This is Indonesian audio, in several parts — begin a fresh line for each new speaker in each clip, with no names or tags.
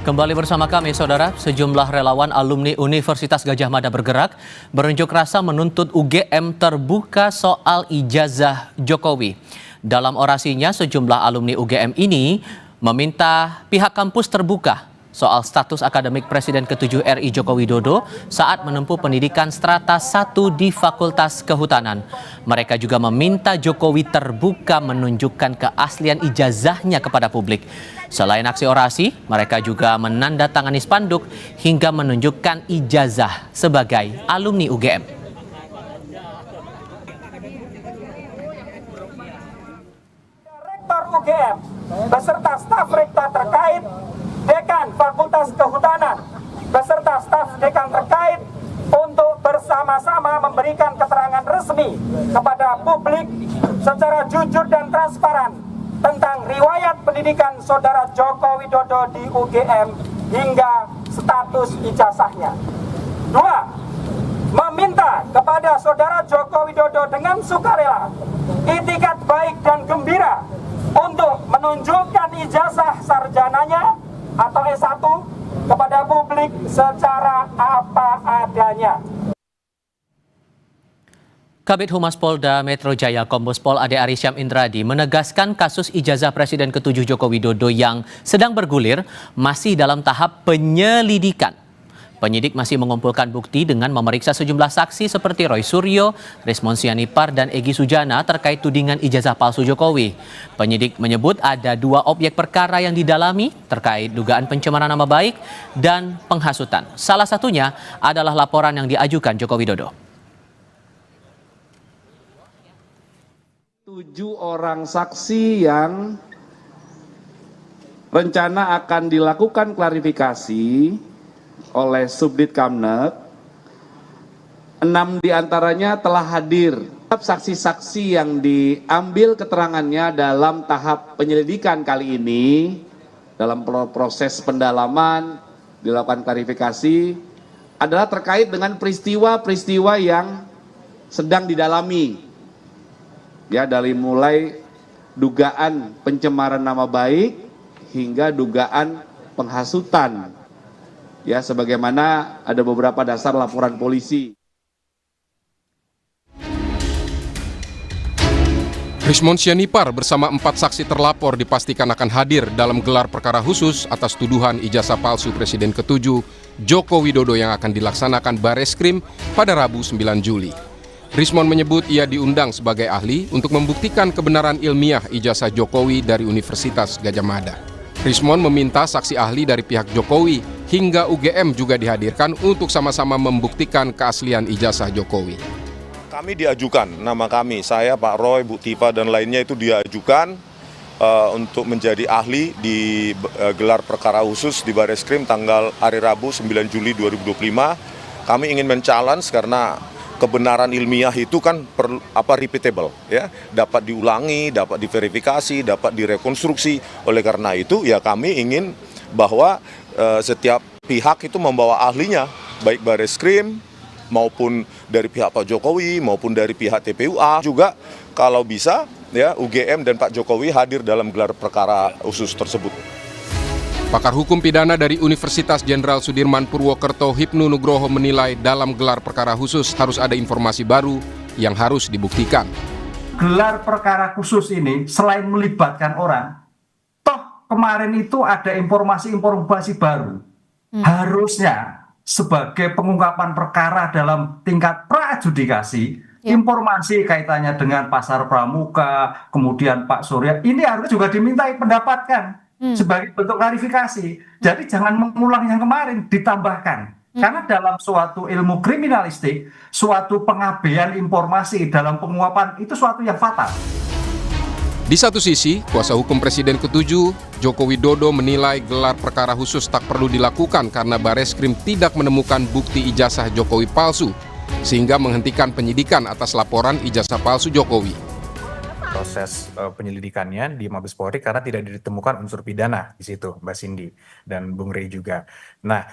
Kembali bersama kami, saudara. Sejumlah relawan alumni Universitas Gadjah Mada bergerak berunjuk rasa menuntut UGM terbuka soal ijazah Jokowi. Dalam orasinya, sejumlah alumni UGM ini meminta pihak kampus terbuka soal status akademik Presiden ke-7 RI Joko Widodo saat menempuh pendidikan strata 1 di Fakultas Kehutanan. Mereka juga meminta Jokowi terbuka menunjukkan keaslian ijazahnya kepada publik. Selain aksi orasi, mereka juga menandatangani spanduk hingga menunjukkan ijazah sebagai alumni UGM.
Rektor UGM beserta staf rektor terkait, dekan Fakultas Kehutanan beserta staf dekan terkait untuk bersama-sama memberikan keterangan resmi kepada publik secara jujur dan transparan tentang riwayat pendidikan Saudara Joko Widodo di UGM hingga status ijazahnya. 2. Meminta kepada Saudara Joko Widodo dengan sukarela, itikat baik dan gembira untuk menunjukkan ijazah sarjananya atau S1 kepada publik secara apa adanya.
Kabid Humas Polda Metro Jaya Kombes Pol Ade Arisyam Indradi menegaskan kasus ijazah Presiden ke-7 Joko Widodo yang sedang bergulir masih dalam tahap penyelidikan. Penyidik masih mengumpulkan bukti dengan memeriksa sejumlah saksi seperti Roy Suryo, Rismon Sianipar, dan Egy Sujana terkait tudingan ijazah palsu Jokowi. Penyidik menyebut ada 2 objek perkara yang didalami terkait dugaan pencemaran nama baik dan penghasutan. Salah satunya adalah laporan yang diajukan Joko Widodo.
7 orang saksi yang rencana akan dilakukan klarifikasi oleh Subdit Kamnet, 6 diantaranya telah hadir. Saksi-saksi yang diambil keterangannya dalam tahap penyelidikan kali ini, dalam proses pendalaman, dilakukan klarifikasi, adalah terkait dengan peristiwa-peristiwa yang sedang didalami. Ya, dari mulai dugaan pencemaran nama baik hingga dugaan penghasutan. Ya, sebagaimana ada beberapa dasar laporan polisi.
Rismon Sianipar bersama 4 saksi terlapor dipastikan akan hadir dalam gelar perkara khusus atas tuduhan ijazah palsu Presiden ke-7 Joko Widodo yang akan dilaksanakan Bareskrim pada Rabu 9 Juli. Rismon menyebut ia diundang sebagai ahli untuk membuktikan kebenaran ilmiah ijazah Jokowi dari Universitas Gadjah Mada. Rismon meminta saksi ahli dari pihak Jokowi hingga UGM juga dihadirkan untuk sama-sama membuktikan keaslian ijazah Jokowi.
Kami diajukan, nama kami, saya, Pak Roy, Bu Tifa, dan lainnya itu diajukan untuk menjadi ahli di gelar perkara khusus di Bareskrim tanggal hari Rabu 9 Juli 2025. Kami ingin men-challenge karena kebenaran ilmiah itu kan repeatable, ya, dapat diulangi, dapat diverifikasi, dapat direkonstruksi. Oleh karena itu, ya kami ingin bahwa setiap pihak itu membawa ahlinya, baik Bareskrim maupun dari pihak Pak Jokowi maupun dari pihak TPUA juga, kalau bisa ya UGM dan Pak Jokowi hadir dalam gelar perkara khusus tersebut.
Pakar hukum pidana dari Universitas Jenderal Sudirman Purwokerto Hipnu Nugroho menilai dalam gelar perkara khusus harus ada informasi baru yang harus dibuktikan.
Gelar perkara khusus ini selain melibatkan orang, toh kemarin itu ada informasi-informasi baru. Harusnya sebagai pengungkapan perkara dalam tingkat pra-adjudikasi, informasi kaitannya dengan Pasar Pramuka, kemudian Pak Surya, ini harus juga dimintai pendapatkan sebagai bentuk klarifikasi. Jadi jangan mengulang yang kemarin, ditambahkan. Karena dalam suatu ilmu kriminalistik, suatu pengabaian informasi dalam penguapan itu suatu yang fatal.
Di satu sisi, kuasa hukum Presiden ke-7, Joko Widodo menilai gelar perkara khusus tak perlu dilakukan karena Bareskrim tidak menemukan bukti ijazah Jokowi palsu, sehingga menghentikan penyidikan atas laporan ijazah palsu Jokowi.
Proses penyelidikannya di Mabes Polri karena tidak ditemukan unsur pidana di situ, Mbak Cindy dan Bung Rey juga. Nah,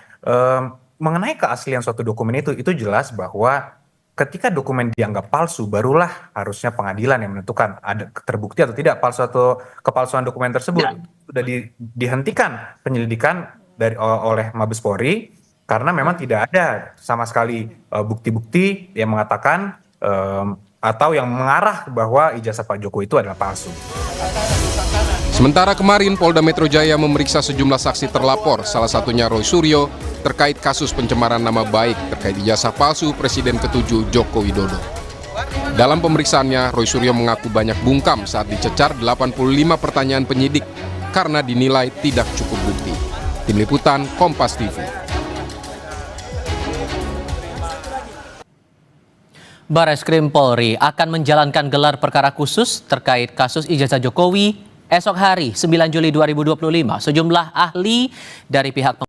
mengenai keaslian suatu dokumen itu jelas bahwa ketika dokumen dianggap palsu, barulah harusnya pengadilan yang menentukan ada terbukti atau tidak palsu atau kepalsuan dokumen tersebut. Sudah dihentikan penyelidikan oleh Mabes Polri karena memang tidak ada sama sekali bukti-bukti yang mengatakan atau yang mengarah bahwa ijazah Pak Jokowi itu adalah palsu.
Sementara kemarin Polda Metro Jaya memeriksa sejumlah saksi terlapor, salah satunya Roy Suryo, terkait kasus pencemaran nama baik terkait ijazah palsu Presiden ke-7 Joko Widodo. Dalam pemeriksaannya, Roy Suryo mengaku banyak bungkam saat dicecar 85 pertanyaan penyidik karena dinilai tidak cukup bukti. Tim Liputan, Kompas TV.
Bareskrim Polri akan menjalankan gelar perkara khusus terkait kasus ijazah Jokowi esok hari 9 Juli 2025. Sejumlah ahli dari pihak